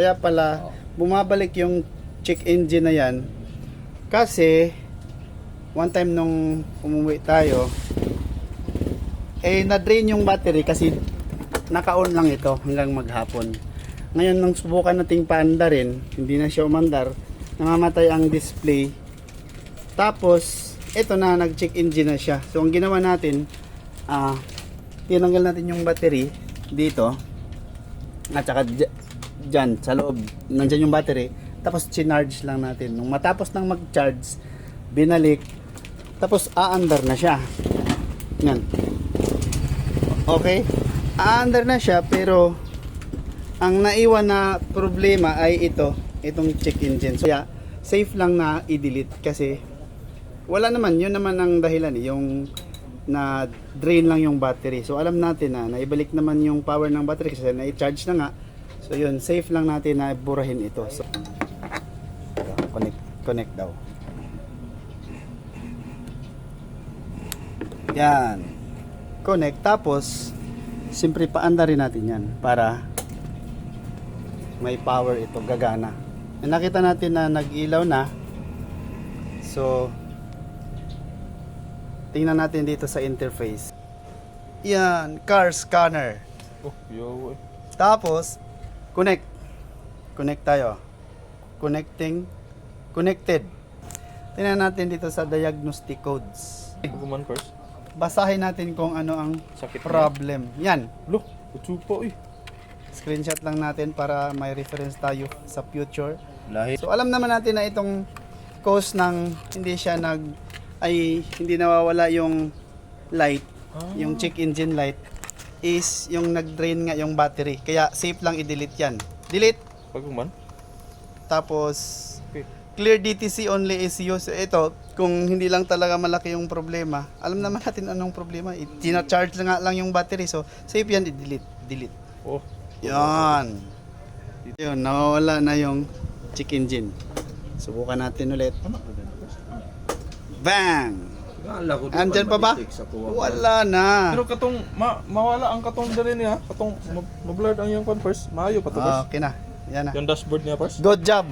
Kaya pala bumabalik yung check engine na yan kasi one time nung umuwi tayo na-drain yung battery kasi naka-on lang ito hanggang maghapon. Ngayon nung subukan nating paandarin, hindi na siya umandar, namamatay ang display. Tapos ito na, nag-check engine na siya. So ang ginawa natin, tinanggal natin yung battery dito at saka dyan sa loob, nandyan yung battery, tapos chinarge lang natin. Nung matapos nang mag-charge, binalik, tapos aandar na siya. Yan. Okay, aandar na siya, pero ang naiwan na problema ay itong check engine. So yeah, safe lang na i-delete kasi wala naman, yun naman ang dahilan yung na drain lang yung battery. So alam natin na naibalik naman yung power ng battery kasi na-charge na nga. So yun, safe lang natin na burahin ito. So connect daw. Yan. Connect, tapos siyempre paandarin natin yan para may power ito, gagana. Nakita natin na nag-ilaw na. So tingnan natin dito sa interface. Yan, car scanner. Oh, yo. Tapos connect tayo. Connected. Tingnan natin dito sa diagnostic codes. Guman first. Basahin natin kung ano ang Sakit problem. Yan, Look, utsupa eh. screenshot lang natin para may reference tayo sa future. Lahi. So alam naman natin na itong cause ng hindi nawawala yung light, yung check engine light is yung nag-drain nga yung battery. Kaya safe lang i-delete yan. Delete. Pagkuman? Tapos Okay. clear DTC only is used. Ito, kung hindi lang talaga malaki yung problema, alam naman natin anong problema. Tina-charge nga lang yung battery. So safe yan i-delete. Delete. Oh. Yan. Yun, nawawala na yung check engine. Subukan natin ulit. Bang! Andyan pa ba? Wala na. Pero katong mawala ang katong dali niya, katong ma-blurred ang yung first. Maayo pa to first. Okay na. Yan na. Yung dashboard niya first. Good job.